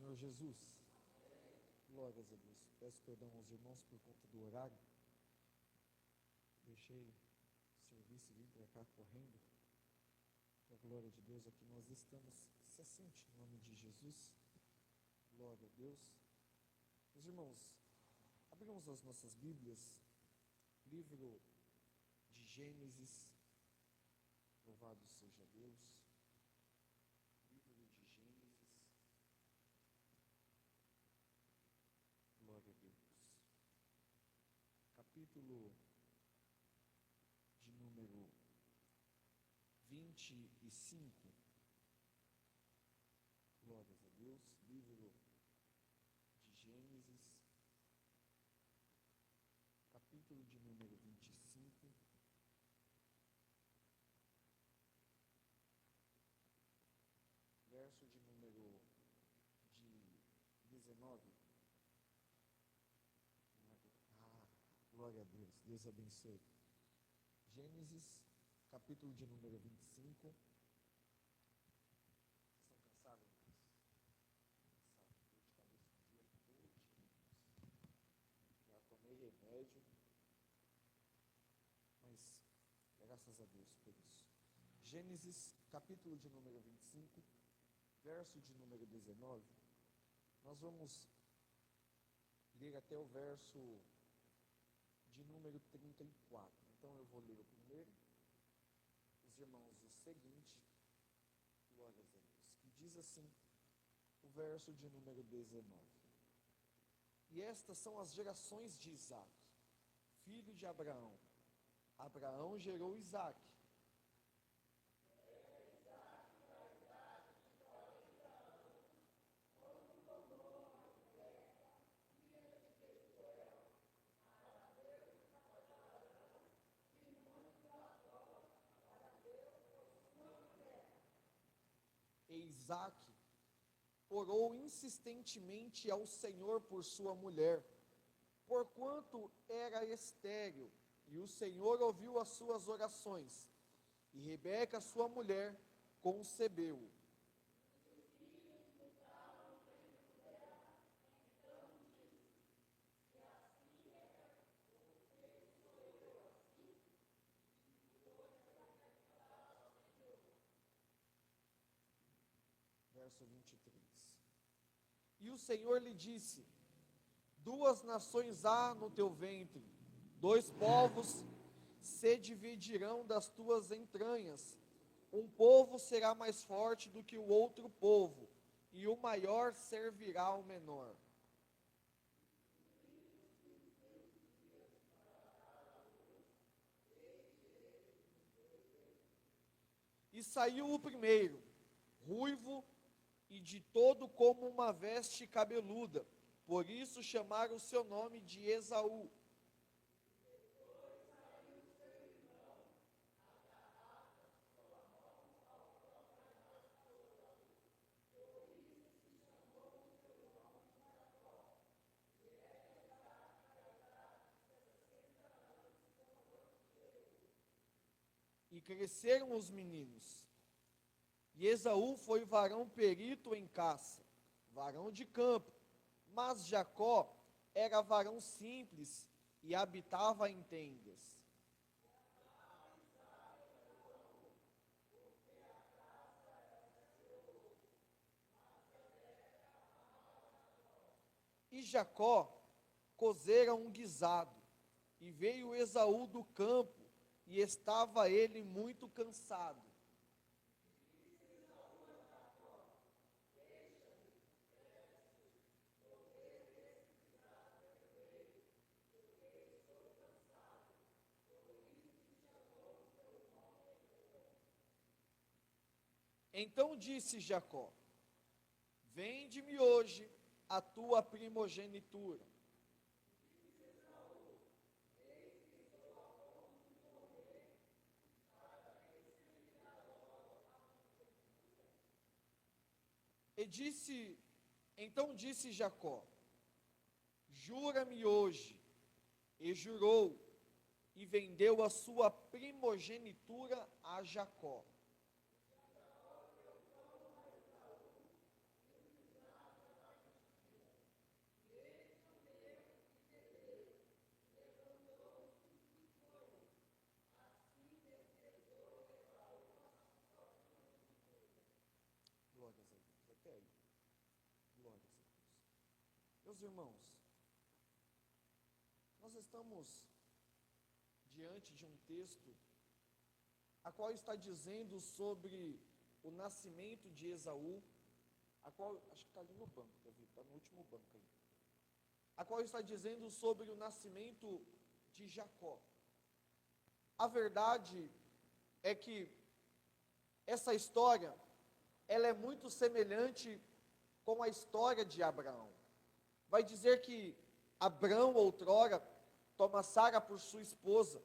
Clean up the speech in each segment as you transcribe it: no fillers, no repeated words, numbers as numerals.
Senhor Jesus. Glórias a Deus. Peço perdão aos irmãos por conta do horário. Deixei o serviço e vim para cá correndo. Com a glória de Deus, aqui nós estamos. Se assente em nome de Jesus. Glória a Deus. Meus irmãos, abrimos as nossas Bíblias. Livro de Gênesis. Louvado seja Deus. Livro de Gênesis. Glória a Deus. Capítulo de número 25. Glórias a Deus. Livro de Gênesis. Capítulo de número 25. Verso de número 19. Glória a Deus. Deus abençoe. Gênesis, capítulo de número 25. Estão cansados, irmãos? Cansados, dor de cabeça o dia todo. Já tomei remédio, mas graças a Deus por isso. Gênesis, capítulo de número 25, verso de número 19. Nós vamos ler até o verso de número 34. Então eu vou ler o primeiro, os irmãos o seguinte, glórias a Deus, que diz assim, o verso de número 19. E estas são as gerações de Isaque, filho de Abraão. Abraão gerou Isaque. E Isaque orou insistentemente ao Senhor por sua mulher, porquanto era estéril, e o Senhor ouviu as suas orações, e Rebeca, sua mulher, concebeu. Verso 23. E o Senhor lhe disse: duas nações há no teu ventre, dois povos se dividirão das tuas entranhas. Um povo será mais forte do que o outro povo, e o maior servirá ao menor. E saiu o primeiro, ruivo e de todo como uma veste cabeluda, por isso chamaram o seu nome de Esaú. E cresceram os meninos. E Esaú foi varão perito em caça, varão de campo, mas Jacó era varão simples e habitava em tendas. E Jacó cozera um guisado, e veio Esaú do campo, e estava ele muito cansado. Então disse Jacó: vende-me hoje a tua primogenitura. Então disse Jacó: jura-me hoje. E jurou, e vendeu a sua primogenitura a Jacó. Meus irmãos, nós estamos diante de um texto a qual está dizendo sobre o nascimento de Esaú, a qual, acho que está ali no banco, Davi, está no último banco aí, a qual está dizendo sobre o nascimento de Jacó. A verdade é que essa história, ela é muito semelhante com a história de Abraão. Vai dizer que Abraão, outrora, toma Sara por sua esposa,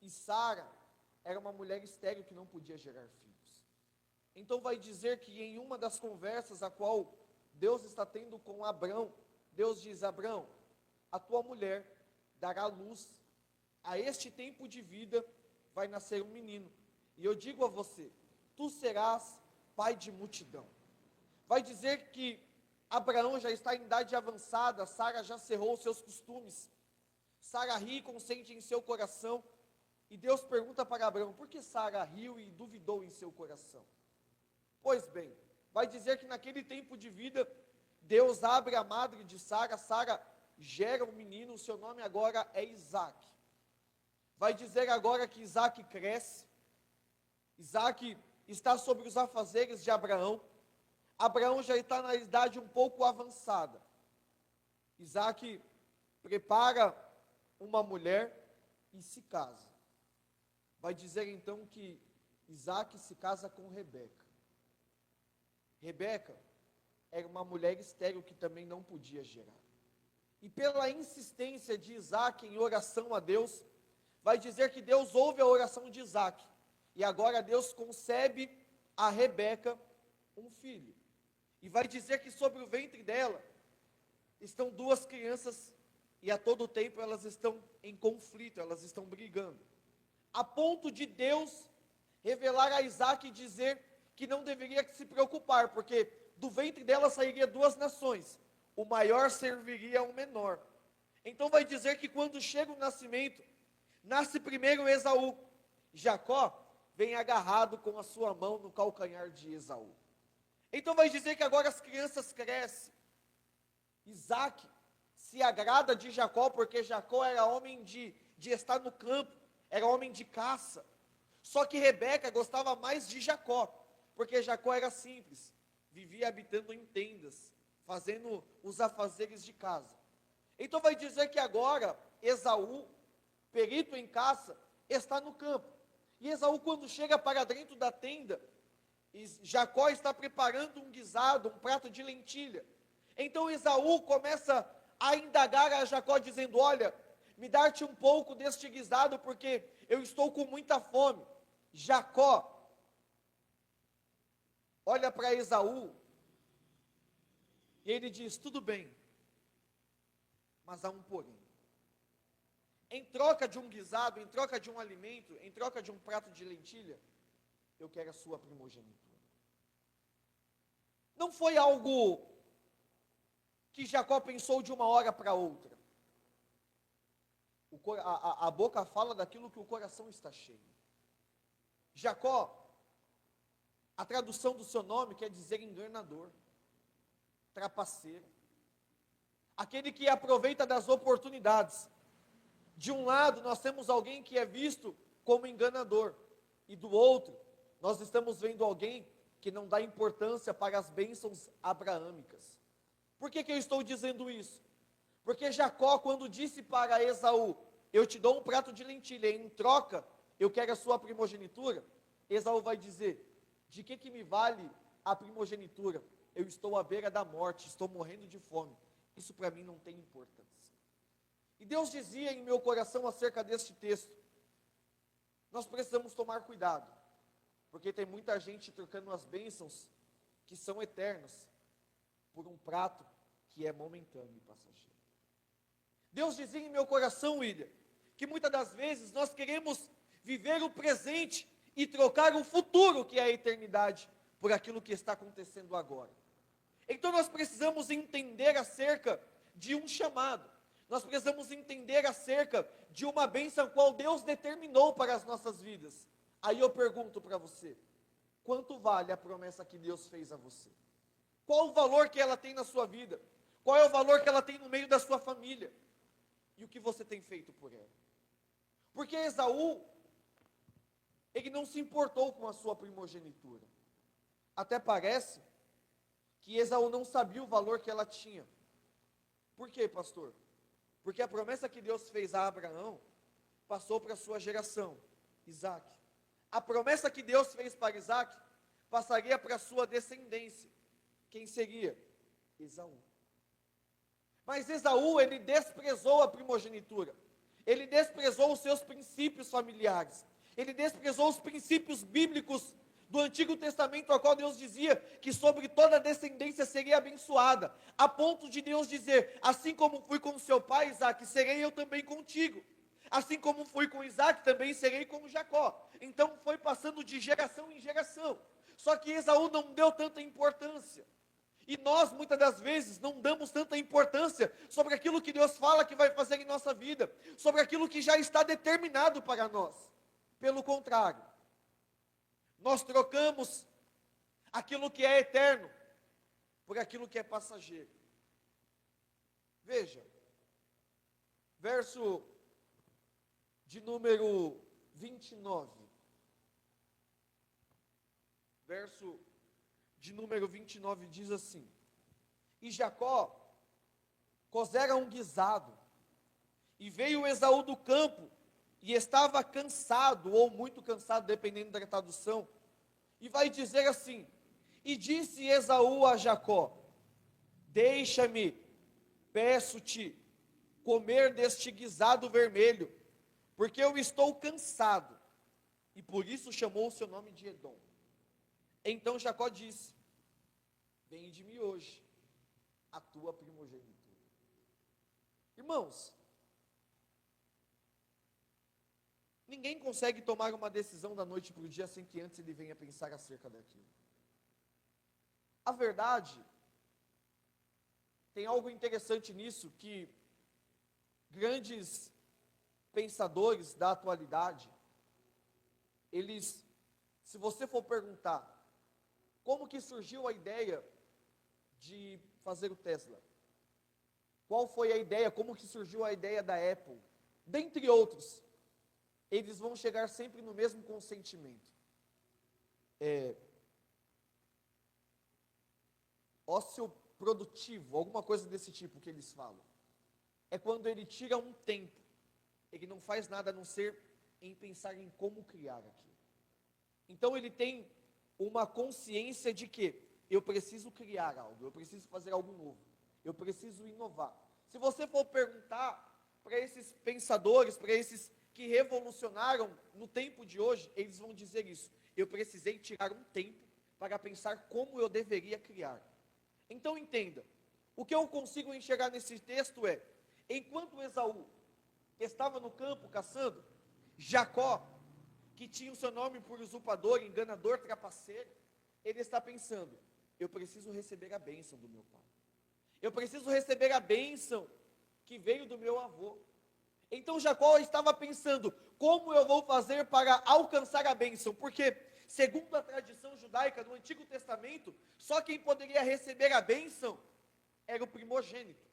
e Sara era uma mulher estéril que não podia gerar filhos. Então vai dizer que em uma das conversas a qual Deus está tendo com Abraão, Deus diz: Abraão, a tua mulher dará luz, a este tempo de vida vai nascer um menino, e eu digo a você, tu serás pai de multidão. Vai dizer que Abraão já está em idade avançada, Sara já cerrou os seus costumes, Sara ri e consente em seu coração, e Deus pergunta para Abraão, por que Sara riu e duvidou em seu coração? Pois bem, vai dizer que naquele tempo de vida, Deus abre a madre de Sara, Sara gera um menino, o seu nome agora é Isaac. Vai dizer agora que Isaac cresce, Isaac está sobre os afazeres de Abraão, Abraão já está na idade um pouco avançada. Isaac prepara uma mulher e se casa. Vai dizer então que Isaac se casa com Rebeca. Rebeca era uma mulher estéril que também não podia gerar. E pela insistência de Isaac em oração a Deus, vai dizer que Deus ouve a oração de Isaac. E agora Deus concebe a Rebeca um filho. E vai dizer que sobre o ventre dela estão duas crianças e a todo tempo elas estão em conflito, elas estão brigando. A ponto de Deus revelar a Isaac e dizer que não deveria se preocupar, porque do ventre dela sairia duas nações, o maior serviria ao menor. Então vai dizer que quando chega o nascimento, nasce primeiro Esaú, Jacó vem agarrado com a sua mão no calcanhar de Esaú. Então vai dizer que agora as crianças crescem, Isaac se agrada de Jacó, porque Jacó era homem de estar no campo, era homem de caça. Só que Rebeca gostava mais de Jacó, porque Jacó era simples, vivia habitando em tendas, fazendo os afazeres de casa. Então vai dizer que agora Esaú, perito em caça, está no campo. E Esaú, quando chega para dentro da tenda, Jacó está preparando um guisado, um prato de lentilha. Então Esaú começa a indagar a Jacó, dizendo: olha, me dá-te um pouco deste guisado, porque eu estou com muita fome. Jacó olha para Esaú, e ele diz: tudo bem, mas há um porém. Em troca de um guisado, em troca de um alimento, em troca de um prato de lentilha, eu quero a sua primogenitura. Não foi algo que Jacó pensou de uma hora para outra. A boca fala daquilo que o coração está cheio. Jacó, a tradução do seu nome quer dizer enganador, trapaceiro, aquele que aproveita das oportunidades. De um lado, nós temos alguém que é visto como enganador, e do outro, nós estamos vendo alguém que não dá importância para as bênçãos abraâmicas. Por que eu estou dizendo isso? Porque Jacó, quando disse para Esaú: eu te dou um prato de lentilha, em troca, eu quero a sua primogenitura, Esaú vai dizer: de que me vale a primogenitura? Eu estou à beira da morte, estou morrendo de fome, isso para mim não tem importância. E Deus dizia em meu coração acerca deste texto: nós precisamos tomar cuidado, porque tem muita gente trocando as bênçãos que são eternas por um prato que é momentâneo e passageiro. Deus dizia em meu coração, William, que muitas das vezes nós queremos viver o presente e trocar o futuro, que é a eternidade, por aquilo que está acontecendo agora. Então nós precisamos entender acerca de um chamado, nós precisamos entender acerca de uma bênção qual Deus determinou para as nossas vidas. Aí eu pergunto para você: quanto vale a promessa que Deus fez a você? Qual o valor que ela tem na sua vida? Qual é o valor que ela tem no meio da sua família? E o que você tem feito por ela? Porque Esaú, ele não se importou com a sua primogenitura. Até parece que Esaú não sabia o valor que ela tinha. Por quê, pastor? Porque a promessa que Deus fez a Abraão passou para a sua geração, Isaac. A promessa que Deus fez para Isaac passaria para a sua descendência. Quem seria? Esaú. Mas Esaú, ele desprezou a primogenitura. Ele desprezou os seus princípios familiares. Ele desprezou os princípios bíblicos do Antigo Testamento, ao qual Deus dizia que sobre toda a descendência seria abençoada, a ponto de Deus dizer: assim como fui com seu pai Isaac, serei eu também contigo. Assim como fui com Isaac, também serei com Jacó. Então foi passando de geração em geração. Só que Esaú não deu tanta importância. E nós, muitas das vezes, não damos tanta importância sobre aquilo que Deus fala que vai fazer em nossa vida, sobre aquilo que já está determinado para nós. Pelo contrário, nós trocamos aquilo que é eterno por aquilo que é passageiro. Veja, verso de número 29. Verso de número 29 diz assim: e Jacó cozera um guisado, e veio Esaú do campo, e estava cansado, ou muito cansado, dependendo da tradução, e vai dizer assim: e disse Esaú a Jacó: deixa-me, peço-te, comer deste guisado vermelho, porque eu estou cansado. E por isso chamou o seu nome de Edom. Então Jacó disse: vende-me hoje a tua primogenitura. Irmãos, ninguém consegue tomar uma decisão da noite para o dia sem que antes ele venha pensar acerca daquilo. A verdade, tem algo interessante nisso, que grandes pensadores da atualidade, eles, se você for perguntar, como que surgiu a ideia de fazer o Tesla? Qual foi a ideia, como que surgiu a ideia da Apple? Dentre outros, eles vão chegar sempre no mesmo consentimento. Ócio produtivo, alguma coisa desse tipo que eles falam. É quando ele tira um tempo, ele não faz nada a não ser em pensar em como criar aquilo. Então ele tem uma consciência de que eu preciso criar algo, eu preciso fazer algo novo, eu preciso inovar. Se você for perguntar para esses pensadores, para esses que revolucionaram no tempo de hoje, eles vão dizer isso: eu precisei tirar um tempo para pensar como eu deveria criar. Então entenda, o que eu consigo enxergar nesse texto é, enquanto Esaú estava no campo caçando, Jacó, que tinha o seu nome por usurpador, enganador, trapaceiro, ele está pensando: eu preciso receber a bênção do meu pai, eu preciso receber a bênção que veio do meu avô. Então Jacó estava pensando: como eu vou fazer para alcançar a bênção? Porque, segundo a tradição judaica do Antigo Testamento, só quem poderia receber a bênção era o primogênito.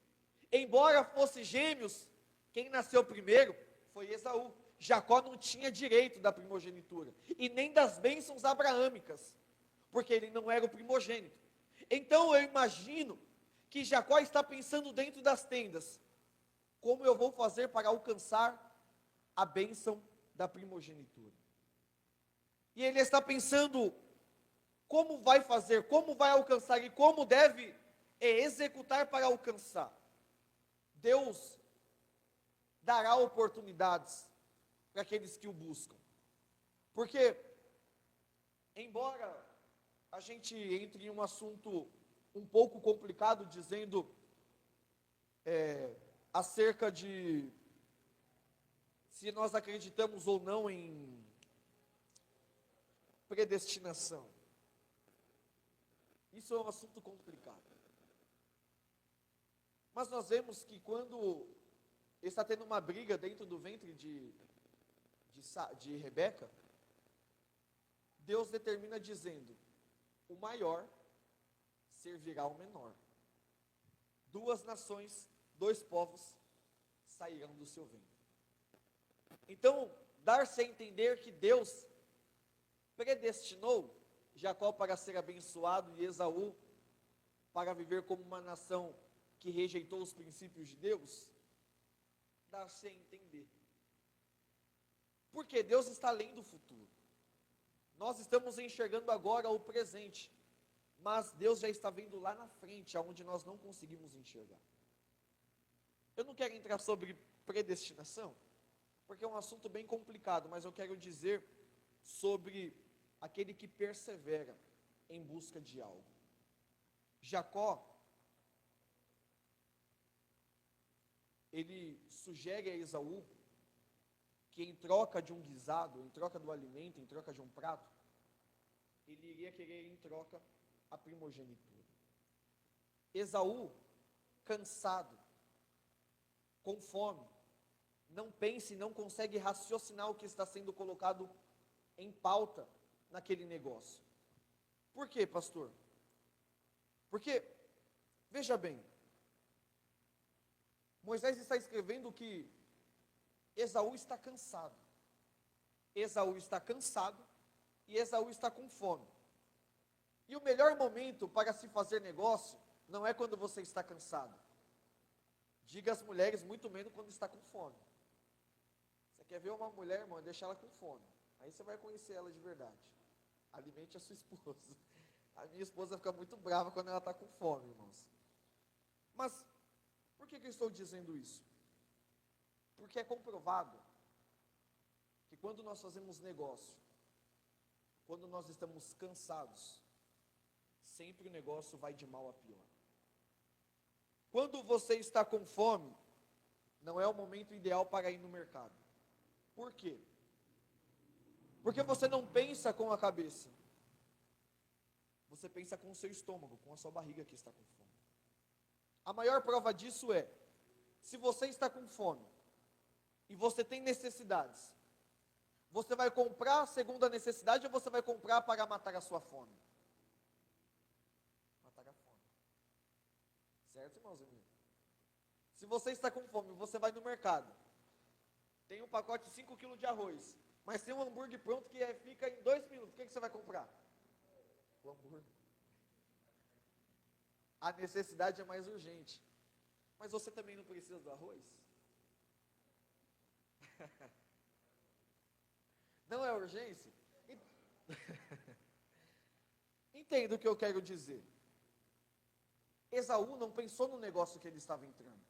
Embora fosse gêmeos, quem nasceu primeiro foi Esaú. Jacó não tinha direito da primogenitura, e nem das bênçãos abraâmicas, porque ele não era o primogênito. Então eu imagino que Jacó está pensando dentro das tendas: como eu vou fazer para alcançar a bênção da primogenitura? E ele está pensando como vai fazer, como vai alcançar e como deve executar para alcançar. Deus dará oportunidades para aqueles que o buscam. Porque, embora a gente entre em um assunto um pouco complicado, dizendo acerca de se nós acreditamos ou não em predestinação. Isso é um assunto complicado. Mas nós vemos que quando está tendo uma briga dentro do ventre de Rebeca, Deus determina dizendo: o maior servirá ao menor. duas nações, dois povos sairão do seu ventre. Então, dar-se a entender que Deus predestinou Jacó para ser abençoado e Esaú para viver como uma nação que rejeitou os princípios de Deus, dá-se a entender. Porque Deus está além do futuro. Nós estamos enxergando agora o presente, mas Deus já está vendo lá na frente, aonde nós não conseguimos enxergar. Eu não quero entrar sobre predestinação, porque é um assunto bem complicado, mas eu quero dizer sobre aquele que persevera em busca de algo. Jacó, ele sugere a Esaú que em troca de um guisado, em troca do alimento, em troca de um prato, ele iria querer em troca a primogenitura. Esaú, cansado, com fome, não pensa e não consegue raciocinar o que está sendo colocado em pauta naquele negócio. Por quê, pastor? Porque, veja bem, Moisés está escrevendo que Esaú está cansado. Esaú está cansado e Esaú está com fome. E o melhor momento para se fazer negócio não é quando você está cansado. Diga às mulheres, muito menos quando está com fome. Você quer ver uma mulher, irmão, deixa ela com fome. Aí você vai conhecer ela de verdade. Alimente a sua esposa. A minha esposa fica muito brava quando ela está com fome, irmãos. Mas, por que eu estou dizendo isso? Porque é comprovado que quando nós fazemos negócio, quando nós estamos cansados, sempre o negócio vai de mal a pior. Quando você está com fome, não é o momento ideal para ir no mercado. Por quê? Porque você não pensa com a cabeça. Você pensa com o seu estômago, com a sua barriga que está com fome. A maior prova disso é, se você está com fome, e você tem necessidades, você vai comprar segundo a necessidade ou você vai comprar para matar a sua fome? Matar a fome. Certo, irmãos? Se você está com fome, você vai no mercado, tem um pacote de 5 kg de arroz, mas tem um hambúrguer pronto que fica em 2 minutos, o que você vai comprar? O hambúrguer. A necessidade é mais urgente. Mas você também não precisa do arroz? Não é urgência? Entenda o que eu quero dizer. Esaú não pensou no negócio que ele estava entrando,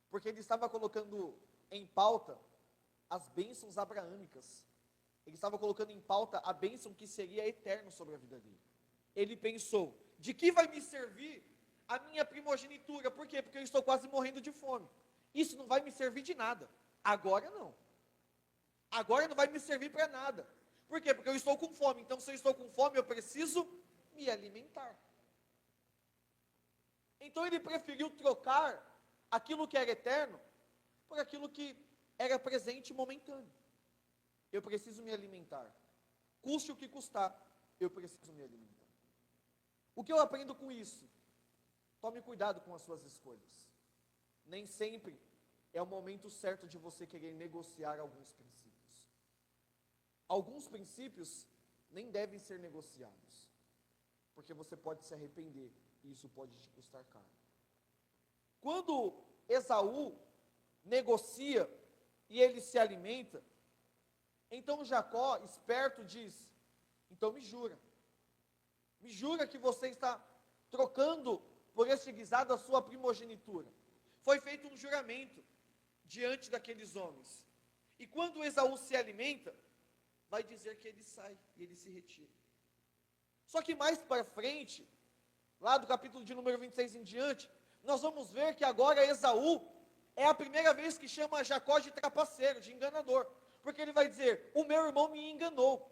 porque ele estava colocando em pauta as bênçãos abraâmicas. Ele estava colocando em pauta a bênção que seria eterna sobre a vida dele. Ele pensou, de que vai me servir a minha primogenitura? Por quê? Porque eu estou quase morrendo de fome. Isso não vai me servir de nada. Agora não. Agora não vai me servir para nada. Por quê? Porque eu estou com fome. Então, se eu estou com fome, eu preciso me alimentar. Então, ele preferiu trocar aquilo que era eterno por aquilo que era presente e momentâneo. Eu preciso me alimentar. Custe o que custar, eu preciso me alimentar. O que eu aprendo com isso? Tome cuidado com as suas escolhas. Nem sempre é o momento certo de você querer negociar alguns princípios. Alguns princípios nem devem ser negociados, porque você pode se arrepender e isso pode te custar caro. Quando Esaú negocia e ele se alimenta, então Jacó, esperto, diz, então me jura que você está trocando por este guisado a sua primogenitura. Foi feito um juramento diante daqueles homens, e quando Esaú se alimenta, vai dizer que ele sai e ele se retira. Só que mais para frente, lá do capítulo de número 26 em diante, nós vamos ver que agora Esaú é a primeira vez que chama Jacó de trapaceiro, de enganador, porque ele vai dizer, o meu irmão me enganou.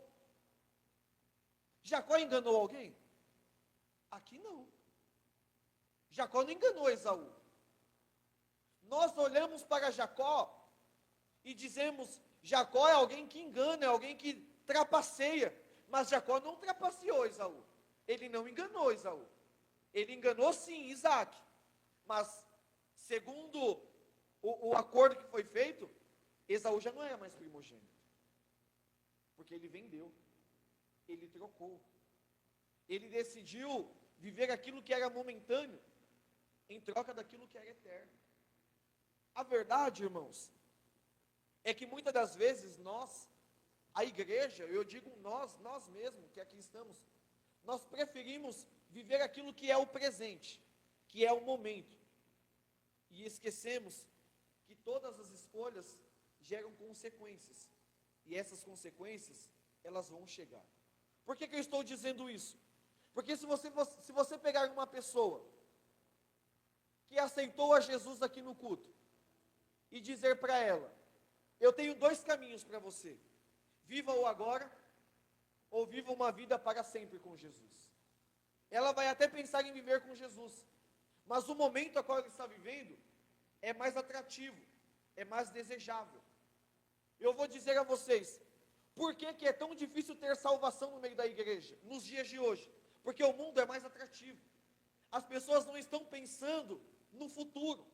Jacó enganou alguém? Aqui não. Jacó não enganou Esaú. Nós olhamos para Jacó e dizemos, Jacó é alguém que engana, é alguém que trapaceia, mas Jacó não trapaceou Esaú. Ele não enganou Esaú. Ele enganou sim Isaac, Mas, segundo o acordo que foi feito, Esaú já não era mais primogênito. Porque ele vendeu, ele trocou. Ele decidiu viver aquilo que era momentâneo, em troca daquilo que era eterno. A verdade, irmãos, é que muitas das vezes nós, a igreja, eu digo nós mesmos que aqui estamos, nós preferimos viver aquilo que é o presente, que é o momento, e esquecemos que todas as escolhas geram consequências, e essas consequências, elas vão chegar. Por que eu estou dizendo isso? Porque se você pegar uma pessoa que aceitou a Jesus aqui no culto, e dizer para ela, eu tenho dois caminhos para você, viva o agora, ou viva uma vida para sempre com Jesus. Ela vai até pensar em viver com Jesus, mas o momento a qual ela está vivendo, é mais atrativo, é mais desejável. Eu vou dizer a vocês, por que é tão difícil ter salvação no meio da igreja, nos dias de hoje? Porque o mundo é mais atrativo, as pessoas não estão pensando no futuro,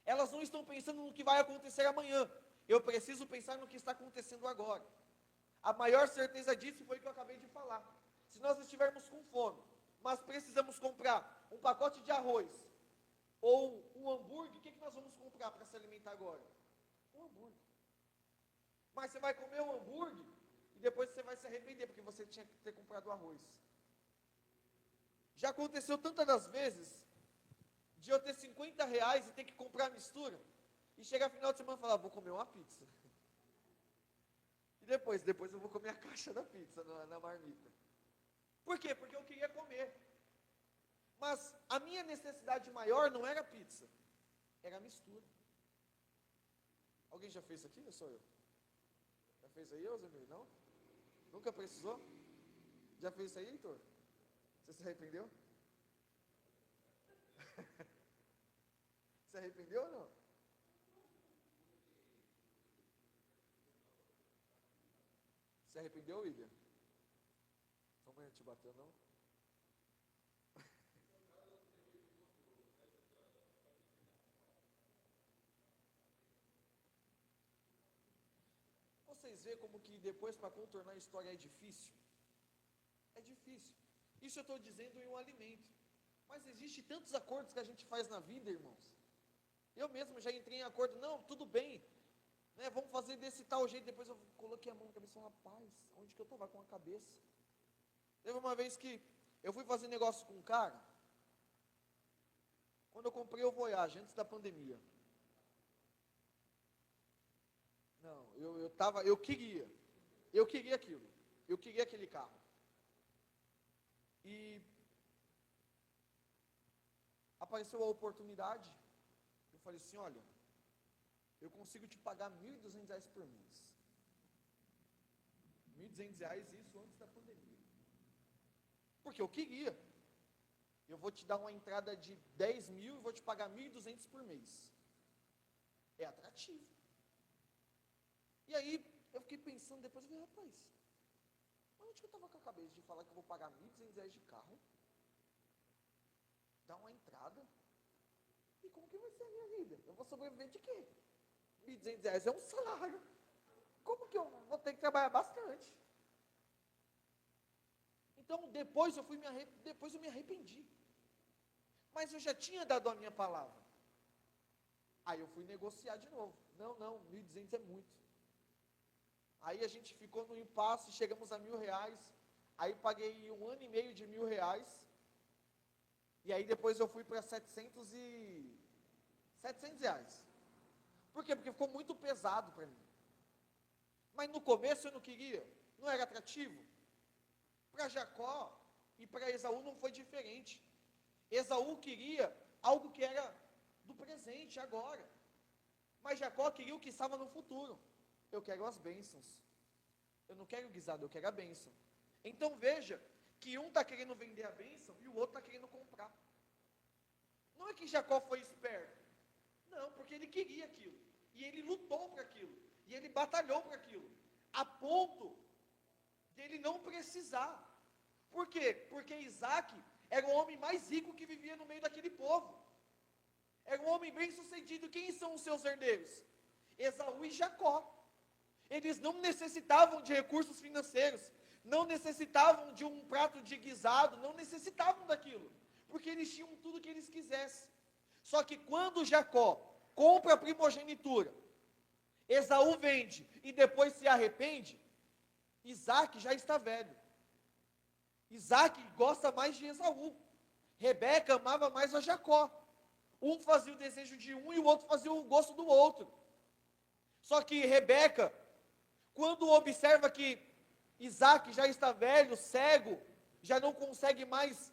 elas não estão pensando no que vai acontecer amanhã, eu preciso pensar no que está acontecendo agora. A maior certeza disso foi o que eu acabei de falar. Se nós estivermos com fome, mas precisamos comprar um pacote de arroz, ou um hambúrguer, o que nós vamos comprar para se alimentar agora? Um hambúrguer. Mas você vai comer um hambúrguer, e depois você vai se arrepender, porque você tinha que ter comprado arroz. Já aconteceu tantas das vezes, de eu ter R$50 e ter que comprar a mistura, e chegar no final de semana e falar, vou comer uma pizza. E depois eu vou comer a caixa da pizza na marmita. Por quê? Porque eu queria comer. Mas a minha necessidade maior não era a pizza, era a mistura. Alguém já fez isso aqui ou sou eu? Já fez aí, Osemir? Não? Nunca precisou? Já fez isso aí, Heitor? Você se arrependeu? Se arrependeu ou não? Se arrependeu, William? Sua mãe não te bateu, não? Vocês veem como que depois para contornar a história é difícil? É difícil. Isso eu estou dizendo em um alimento. Mas existe tantos acordos que a gente faz na vida, irmãos. Eu mesmo já entrei em acordo, não, tudo bem, né, vamos fazer desse tal jeito. Depois eu coloquei a mão na cabeça e falei, rapaz, onde que eu estava com a cabeça? Teve uma vez que eu fui fazer negócio com um cara, quando eu comprei o Voyage, antes da pandemia. Não, eu queria aquilo, eu queria aquele carro. E apareceu a oportunidade, eu falei assim, olha, eu consigo te pagar R$1.200 por mês. R$1.200, isso antes da pandemia. Porque eu queria. Eu vou te dar uma entrada de 10 mil e vou te pagar 1.200 por mês. É atrativo. E aí, eu fiquei pensando depois, eu falei, rapaz, onde que eu estava com a cabeça de falar que eu vou pagar R$1.200 de carro? Dar uma entrada? E como que vai ser a minha vida? Eu vou sobreviver de quê? R$1.200 é um salário. Como que eu vou ter que trabalhar bastante? Então, depois eu me arrependi. Mas eu já tinha dado a minha palavra. Aí eu fui negociar de novo. Não, 1.200 é muito. Aí a gente ficou no impasse, chegamos a R$1.000. Aí paguei 1 ano e meio de R$1.000. E aí depois eu fui para R$700. Por quê? Porque ficou muito pesado para mim. Mas no começo eu não queria, não era atrativo. Para Jacó e para Esaú não foi diferente. Esaú queria algo que era do presente, agora. Mas Jacó queria o que estava no futuro. Eu quero as bênçãos. Eu não quero o guisado, eu quero a bênção. Então veja que um está querendo vender a bênção e o outro está querendo comprar. Não é que Jacó foi esperto. Não, porque ele queria aquilo. E ele lutou por aquilo. E ele batalhou por aquilo. A ponto de ele não precisar. Por quê? Porque Isaac era o homem mais rico que vivia no meio daquele povo. homem bem-sucedido. Quem são os seus herdeiros? Esaú e Jacó. Eles não necessitavam de recursos financeiros, não necessitavam de um prato de guisado, não necessitavam daquilo, porque eles tinham tudo que eles quisessem. Só que quando Jacó compra a primogenitura, Esaú vende e depois se arrepende, Isaac já está velho. Isaac gosta mais de Esaú. Rebeca amava mais a Jacó. Um fazia o desejo de um e o outro fazia o gosto do outro. Só que Rebeca, quando observa que Isaac já está velho, cego, já não consegue mais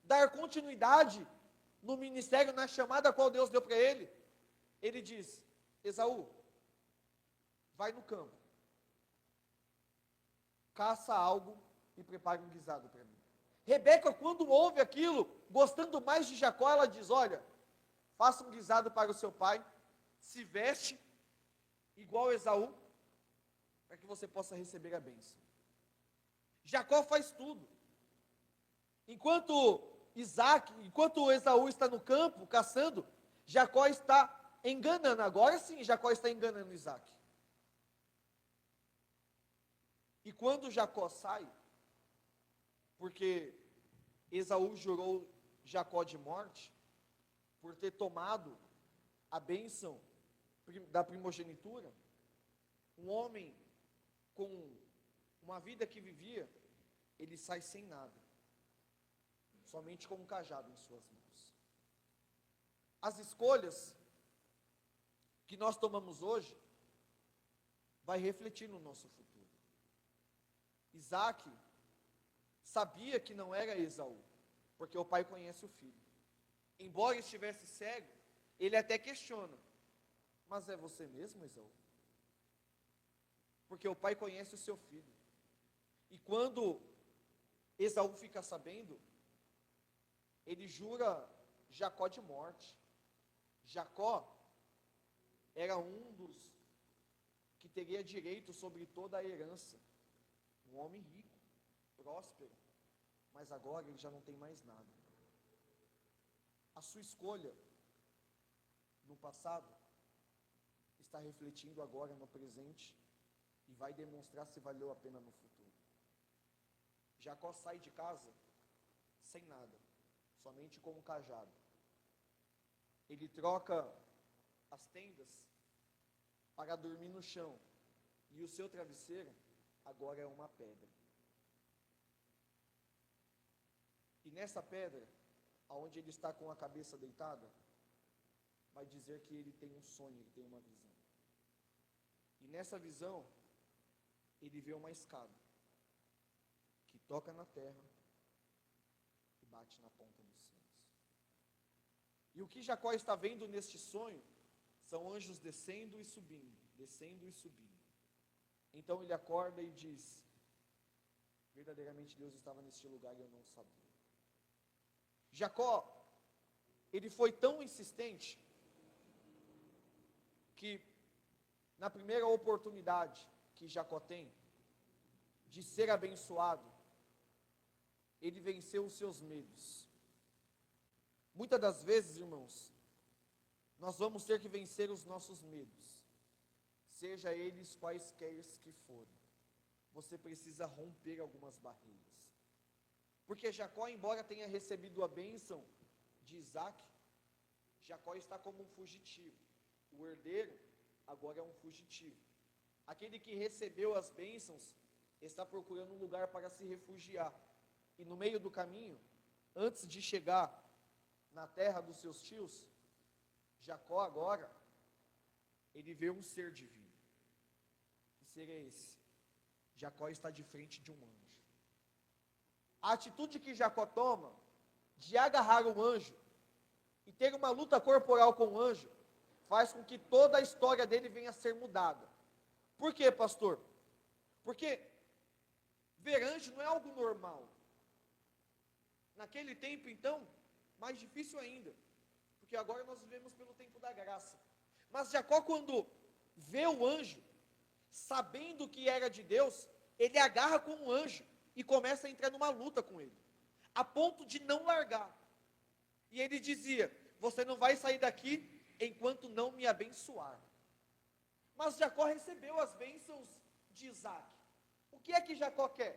dar continuidade no ministério, na chamada a qual Deus deu para ele, ele diz: Esaú, vai no campo, caça algo e prepare um guisado para mim. Rebeca, quando ouve aquilo, gostando mais de Jacó, ela diz: olha, faça um guisado para o seu pai, se veste igual Esaú, para que você possa receber a bênção. Jacó faz tudo. Enquanto Esaú está no campo, caçando, Jacó está enganando. Agora sim, Jacó está enganando Isaac. E quando Jacó sai, porque Esaú jurou Jacó de morte, por ter tomado a bênção da primogenitura, um homem com uma vida que vivia, ele sai sem nada, somente com um cajado em suas mãos. As escolhas que nós tomamos hoje vai refletir no nosso futuro. Isaac sabia que não era Esaú, porque o pai conhece o filho. Embora estivesse cego, ele até questiona: mas é você mesmo, Esaú? Porque o pai conhece o seu filho. E quando Esaú fica sabendo, ele jura Jacó de morte. Jacó era um dos que teria direito sobre toda a herança. Um homem rico, próspero, mas agora ele já não tem mais nada. A sua escolha no passado está refletindo agora no presente e vai demonstrar se valeu a pena no futuro. Jacó sai de casa sem nada, somente com um cajado. Ele troca as tendas para dormir no chão, e o seu travesseiro agora é uma pedra. E nessa pedra, aonde ele está com a cabeça deitada, vai dizer que ele tem um sonho, ele tem uma visão. E nessa visão, ele vê uma escada que toca na terra e bate na ponta dos céus. E o que Jacó está vendo neste sonho são anjos descendo e subindo, descendo e subindo. Então ele acorda e diz: verdadeiramente Deus estava neste lugar e eu não sabia. Jacó, ele foi tão insistente que na primeira oportunidade que Jacó tem de ser abençoado, ele venceu os seus medos. Muitas das vezes, irmãos, nós vamos ter que vencer os nossos medos, seja eles quaisquer que forem. Você precisa romper algumas barreiras. Porque Jacó, embora tenha recebido a bênção de Isaac, Jacó está como um fugitivo. O herdeiro agora é um fugitivo. Aquele que recebeu as bênçãos está procurando um lugar para se refugiar. E no meio do caminho, antes de chegar na terra dos seus tios, Jacó agora, ele vê um ser divino. Que ser é esse? Jacó está de frente de um anjo. A atitude que Jacó toma de agarrar o anjo e ter uma luta corporal com o anjo faz com que toda a história dele venha a ser mudada. Por quê, pastor? Porque ver anjo não é algo normal. Naquele tempo, então, mais difícil ainda, porque agora nós vivemos pelo tempo da graça. Mas Jacó, quando vê o anjo, sabendo que era de Deus, ele agarra com o anjo e começa a entrar numa luta com ele, a ponto de não largar. E ele dizia: você não vai sair daqui enquanto não me abençoar. Mas Jacó recebeu as bênçãos de Isaac. O que é que Jacó quer?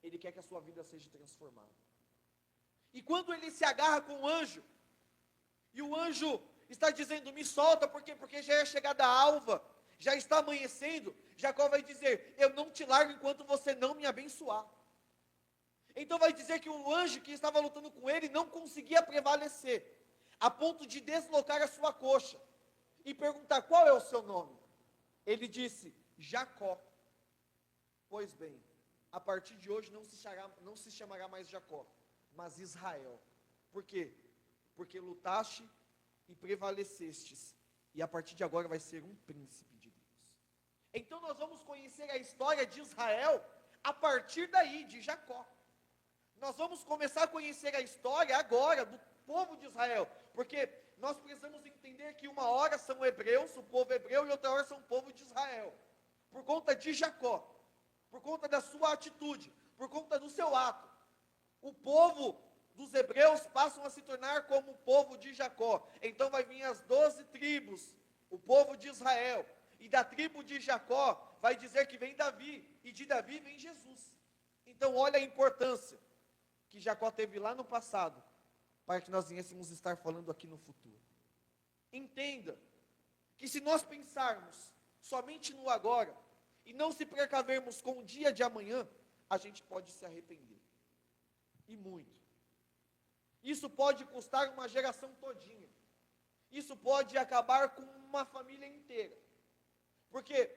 Ele quer que a sua vida seja transformada. E quando ele se agarra com o anjo, e o anjo está dizendo, me solta, por quê? Porque já é chegada a alva, já está amanhecendo, Jacó vai dizer, eu não te largo enquanto você não me abençoar. Então vai dizer que o anjo que estava lutando com ele não conseguia prevalecer, a ponto de deslocar a sua coxa, e perguntar, qual é o seu nome? Ele disse, Jacó. Pois bem, a partir de hoje não se chamará mais Jacó, mas Israel. Por quê? Porque lutaste e prevalecestes, e a partir de agora vai ser um príncipe de Deus. Então nós vamos conhecer a história de Israel a partir daí, de Jacó. Nós vamos começar a conhecer a história agora do povo de Israel, porque nós precisamos entender que uma hora são hebreus, o povo hebreu, e outra hora são o povo de Israel, por conta de Jacó, por conta da sua atitude, por conta do seu ato. O povo dos hebreus passam a se tornar como o povo de Jacó. Então vai vir as 12 tribos, o povo de Israel, e da tribo de Jacó vai dizer que vem Davi, e de Davi vem Jesus. Então olha a importância que Jacó teve lá no passado, para que nós viéssemos estar falando aqui no futuro. Entenda que se nós pensarmos somente no agora, e não se precavermos com o dia de amanhã, a gente pode se arrepender. E muito. Isso pode custar uma geração todinha. Isso pode acabar com uma família inteira. Porque,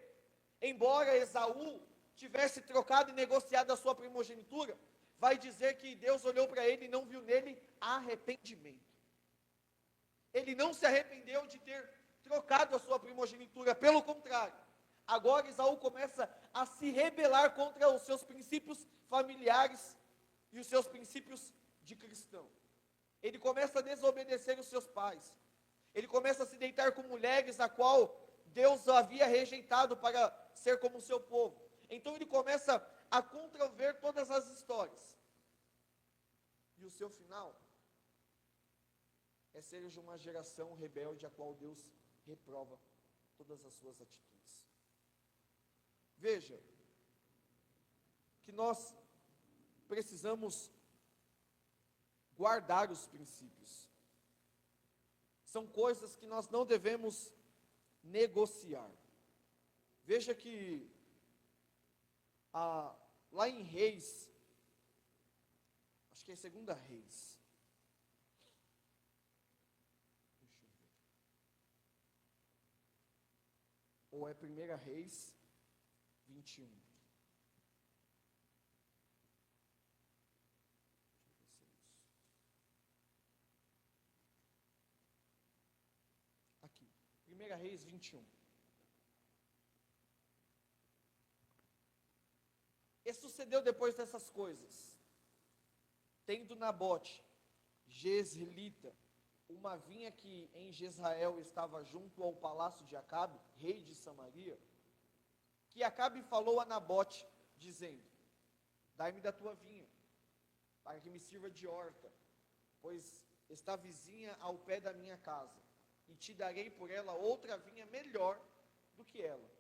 embora Esaú tivesse trocado e negociado a sua primogenitura, vai dizer que Deus olhou para ele e não viu nele arrependimento. Ele não se arrependeu de ter trocado a sua primogenitura, pelo contrário. Agora Esaú começa a se rebelar contra os seus princípios familiares e os seus princípios de cristão. Ele começa a desobedecer os seus pais. Ele começa a se deitar com mulheres a qual Deus havia rejeitado para ser como o seu povo. Então ele começa a controver todas as histórias. E o seu final é ser de uma geração rebelde a qual Deus reprova todas as suas atitudes. Veja, que nós precisamos guardar os princípios. São coisas que nós não devemos negociar. Veja que lá em Reis, acho que é 2 Reis, deixa eu ver, ou é 1 Reis 21. Aqui, 1 Reis 21. E sucedeu depois dessas coisas, tendo Nabote, jezreelita, uma vinha que em Jezreel estava junto ao palácio de Acabe, rei de Samaria, que Acabe falou a Nabote, dizendo, dai-me da tua vinha, para que me sirva de horta, pois está vizinha ao pé da minha casa, e te darei por ela outra vinha melhor do que ela.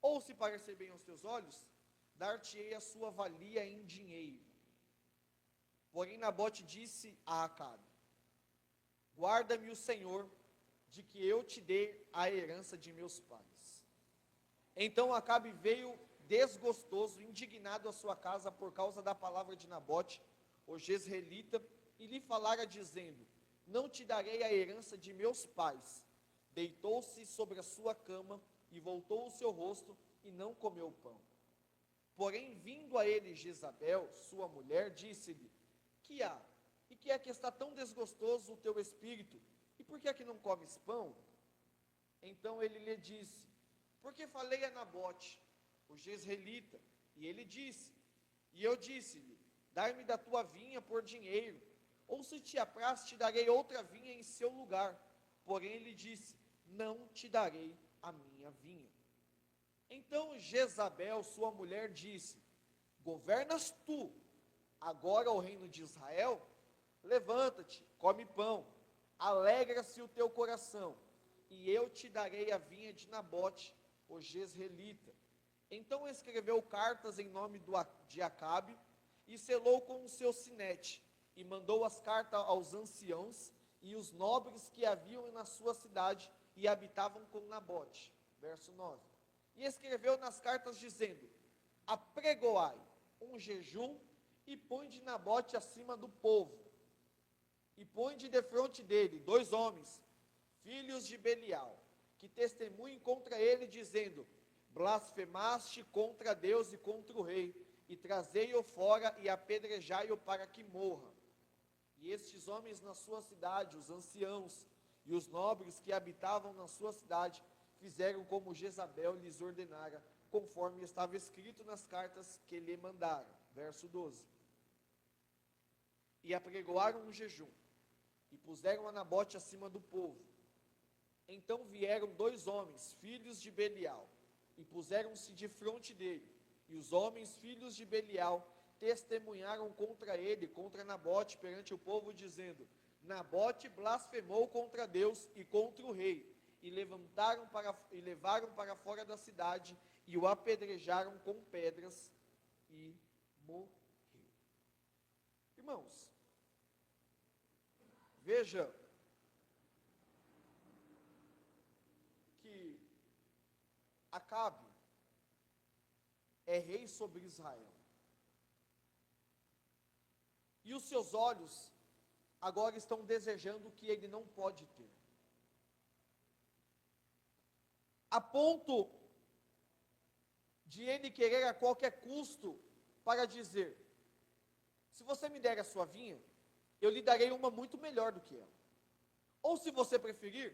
Ou se parecer bem aos teus olhos, dar-te-ei a sua valia em dinheiro. Porém Nabote disse a Acabe, guarda-me o Senhor, de que eu te dê a herança de meus pais. Então Acabe veio desgostoso, indignado à sua casa por causa da palavra de Nabote, o jezreelita, e lhe falara dizendo, não te darei a herança de meus pais. Deitou-se sobre a sua cama e voltou o seu rosto e não comeu pão. Porém, vindo a ele Jezabel, sua mulher, disse-lhe, que há? E que é que está tão desgostoso o teu espírito? E por que é que não comes pão? Então ele lhe disse, porque falei a Nabote, o jezreelita, e ele disse, e eu disse-lhe, dai-me da tua vinha por dinheiro, ou se te apraz, te darei outra vinha em seu lugar. Porém ele disse, não te darei a minha vinha. Então Jezabel, sua mulher, disse, governas tu agora o reino de Israel? Levanta-te, come pão, alegra-se o teu coração, e eu te darei a vinha de Nabote, o jezreelita. Então escreveu cartas em nome de Acabe, e selou com o seu sinete, e mandou as cartas aos anciãos e os nobres que haviam na sua cidade e habitavam com Nabote. Verso 9. E escreveu nas cartas dizendo: apregoai um jejum e põe de Nabote acima do povo, e põe de defronte dele 2 homens, filhos de Belial, que testemunhem contra ele, dizendo: blasfemaste contra Deus e contra o rei, e trazei-o fora e apedrejai-o para que morra. E estes homens na sua cidade, os anciãos e os nobres que habitavam na sua cidade, fizeram como Jezabel lhes ordenara, conforme estava escrito nas cartas que lhe mandaram. Verso 12. E apregoaram um jejum, e puseram a Nabote acima do povo. Então vieram 2 homens, filhos de Belial, e puseram-se de frente dele. E os homens, filhos de Belial, testemunharam contra ele, contra Nabote, perante o povo, dizendo: Nabote blasfemou contra Deus e contra o rei. E levaram para fora da cidade, e o apedrejaram com pedras, e morreu. Irmãos, veja que Acabe é rei sobre Israel. E os seus olhos agora estão desejando o que ele não pode ter. A ponto de ele querer a qualquer custo para dizer: se você me der a sua vinha, eu lhe darei uma muito melhor do que ela. Ou se você preferir,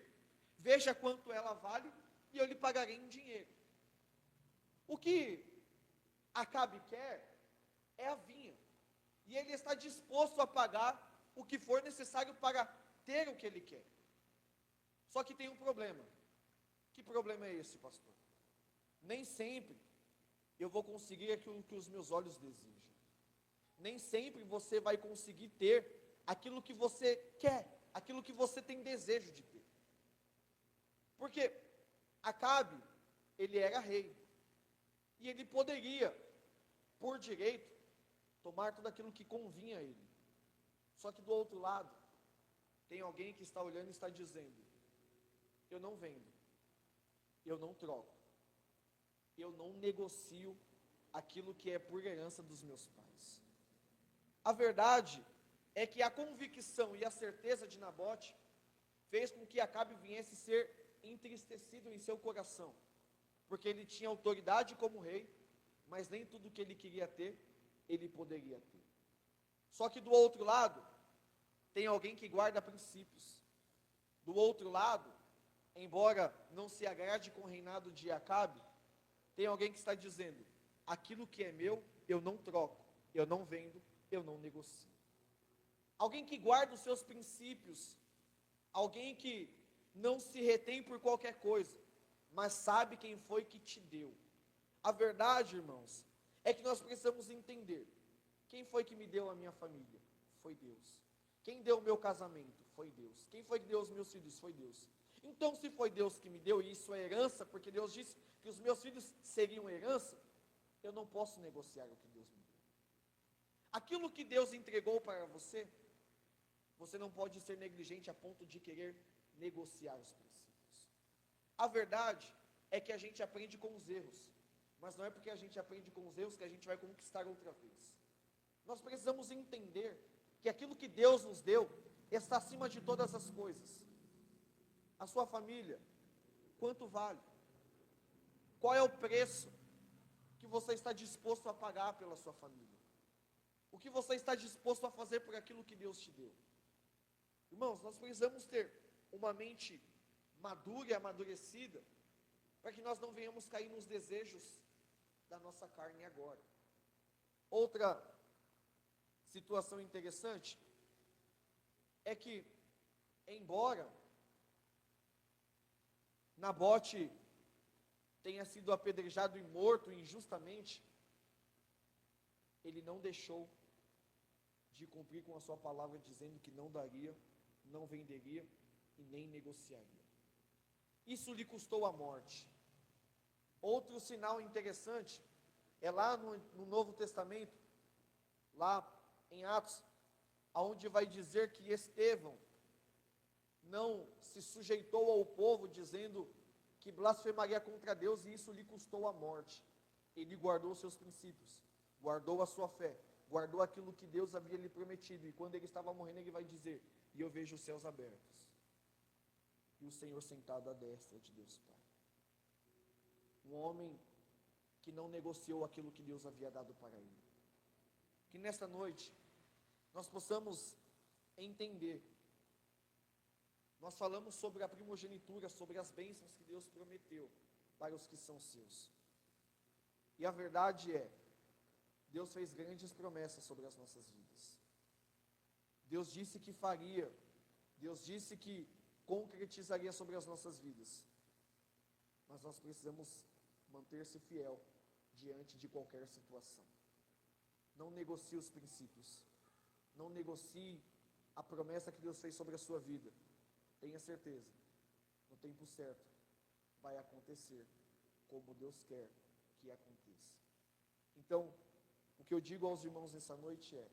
veja quanto ela vale e eu lhe pagarei em dinheiro. O que Acabe quer é a vinha. E ele está disposto a pagar o que for necessário para ter o que ele quer. Só que tem um problema. Que problema é esse, pastor? Nem sempre eu vou conseguir aquilo que os meus olhos desejam. Nem sempre você vai conseguir ter aquilo que você quer, aquilo que você tem desejo de ter. Porque Acabe, ele era rei. E ele poderia, por direito, tomar tudo aquilo que convinha a ele. Só que do outro lado, tem alguém que está olhando e está dizendo: eu não vendo, eu não troco, eu não negocio aquilo que é por herança dos meus pais. A verdade é que a convicção e a certeza de Nabote fez com que Acabe viesse ser entristecido em seu coração, porque ele tinha autoridade como rei, mas nem tudo que ele queria ter, ele poderia ter. Só que do outro lado, tem alguém que guarda princípios. Do outro lado, embora não se agrade com o reinado de Acabe, tem alguém que está dizendo: aquilo que é meu, eu não troco, eu não vendo, eu não negocio. Alguém que guarda os seus princípios, alguém que não se retém por qualquer coisa, mas sabe quem foi que te deu. A verdade, irmãos, é que nós precisamos entender: quem foi que me deu a minha família? Foi Deus. Quem deu o meu casamento? Foi Deus. Quem foi que deu os meus filhos? Foi Deus. Então, se foi Deus que me deu, e isso é herança, porque Deus disse que os meus filhos seriam herança, eu não posso negociar o que Deus me deu. Aquilo que Deus entregou para você, você não pode ser negligente a ponto de querer negociar os princípios. A verdade é que a gente aprende com os erros, mas não é porque a gente aprende com os erros que a gente vai conquistar outra vez. Nós precisamos entender que aquilo que Deus nos deu está acima de todas as coisas. A sua família, quanto vale? Qual é o preço que você está disposto a pagar pela sua família? O que você está disposto a fazer por aquilo que Deus te deu? Irmãos, nós precisamos ter uma mente madura e amadurecida, para que nós não venhamos cair nos desejos da nossa carne agora. Outra situação interessante é que, embora Nabote tenha sido apedrejado e morto injustamente, ele não deixou de cumprir com a sua palavra, dizendo que não daria, não venderia e nem negociaria. isso lhe custou a morte. Outro sinal interessante é lá no Novo Testamento, lá em Atos, onde vai dizer que Estevão não se sujeitou ao povo, dizendo que blasfemaria contra Deus, e isso lhe custou a morte. Ele guardou seus princípios, guardou a sua fé, guardou aquilo que Deus havia lhe prometido, e quando ele estava morrendo, ele vai dizer: e eu vejo os céus abertos, e o Senhor sentado à destra de Deus Pai. Um homem que não negociou aquilo que Deus havia dado para ele. Que nesta noite nós possamos entender. Nós falamos sobre a primogenitura, sobre as bênçãos que Deus prometeu para os que são seus. E a verdade é, Deus fez grandes promessas sobre as nossas vidas. Deus disse que faria, Deus disse que concretizaria sobre as nossas vidas. Mas nós precisamos manter-se fiel diante de qualquer situação. Não negocie os princípios. Não negocie a promessa que Deus fez sobre a sua vida. Tenha certeza, no tempo certo, vai acontecer como Deus quer que aconteça. Então, o que eu digo aos irmãos nessa noite é: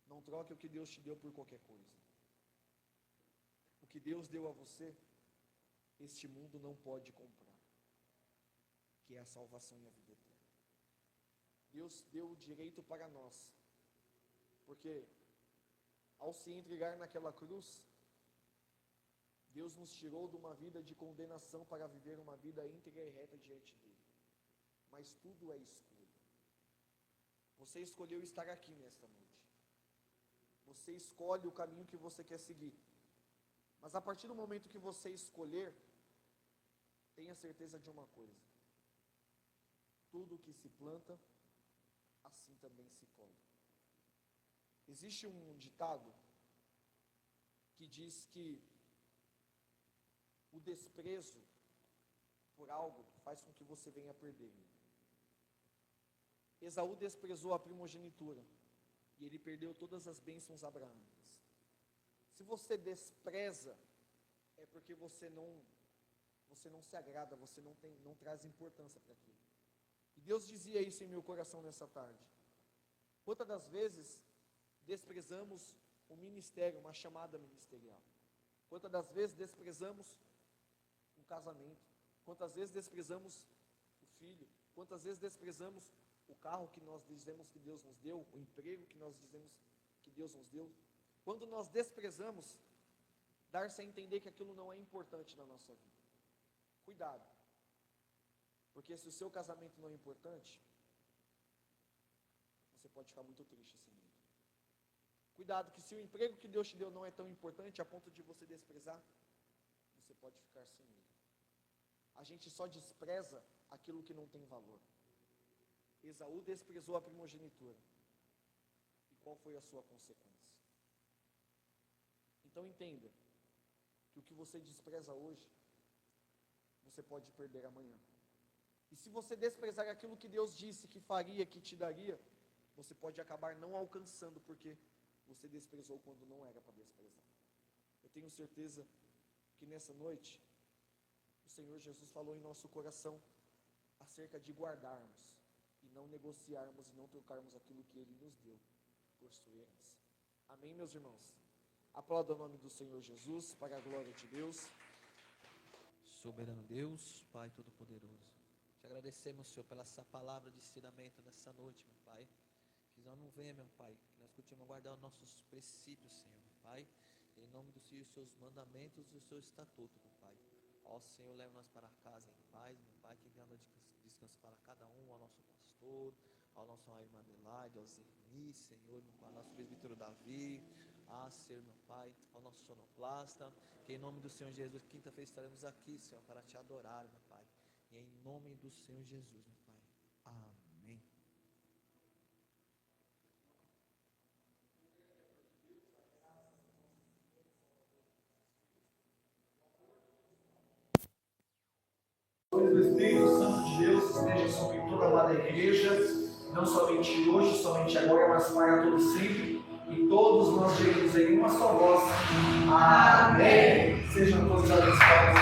não troque o que Deus te deu por qualquer coisa. O que Deus deu a você, este mundo não pode comprar, que é a salvação e a vida eterna. Deus deu o direito para nós, porque ao se entregar naquela cruz, Deus nos tirou de uma vida de condenação para viver uma vida íntegra e reta diante dele. Mas tudo é escolha. Você escolheu estar aqui nesta noite. Você escolhe o caminho que você quer seguir. Mas a partir do momento que você escolher, tenha certeza de uma coisa: tudo que se planta, assim também se colhe. Existe um ditado que diz que o desprezo por algo faz com que você venha a perder. Esaú desprezou a primogenitura e ele perdeu todas as bênçãos abraâmicas. Se você despreza, é porque você não se agrada, você não traz importância para aquilo. E Deus dizia isso em meu coração nessa tarde. Quantas das vezes desprezamos o ministério, uma chamada ministerial? Quantas das vezes desprezamos um casamento? Quantas vezes desprezamos o filho? Quantas vezes desprezamos o carro que nós dizemos que Deus nos deu, o emprego que nós dizemos que Deus nos deu? Quando nós desprezamos, dar-se a entender que aquilo não é importante na nossa vida. Cuidado, porque se o seu casamento não é importante, você pode ficar muito triste assim mesmo. Cuidado, que se o emprego que Deus te deu não é tão importante a ponto de você desprezar, você pode ficar sem ele. A gente só despreza aquilo que não tem valor. Esaú desprezou a primogenitura. E qual foi a sua consequência? Então entenda que o que você despreza hoje, você pode perder amanhã. E se você desprezar aquilo que Deus disse que faria, que te daria, você pode acabar não alcançando, porque você desprezou quando não era para desprezar. Eu tenho certeza que nessa noite, o Senhor Jesus falou em nosso coração acerca de guardarmos, e não negociarmos, e não trocarmos aquilo que Ele nos deu por sua herança. Amém, meus irmãos? Aplauda o nome do Senhor Jesus, para a glória de Deus. Soberano Deus, Pai Todo-Poderoso, te agradecemos, Senhor, pela essa palavra de ensinamento nessa noite, meu Pai. Que nós não venha, meu Pai, que nós continuemos a guardar os nossos princípios, Senhor, meu Pai, em nome dos seus mandamentos e do seu estatuto, meu Pai. Ó Senhor, leva nós para casa em paz, meu Pai, que venha descanso para cada um, ao nosso pastor, ao nosso irmã Adelaide, ao Zerni, Senhor, meu Pai, ao nosso presbítero Davi, Senhor, meu Pai, ao nosso sonoplasta, que em nome do Senhor Jesus, quinta-feira estaremos aqui, Senhor, para te adorar, meu Pai, e em nome do Senhor Jesus, meu Pai. Amém. O Espírito Santo de Deus esteja sobre toda a amada igreja, não somente hoje, somente agora, mas para todo sempre. E todos nós diremos em uma só voz: Amém. Sejam todos abençoados.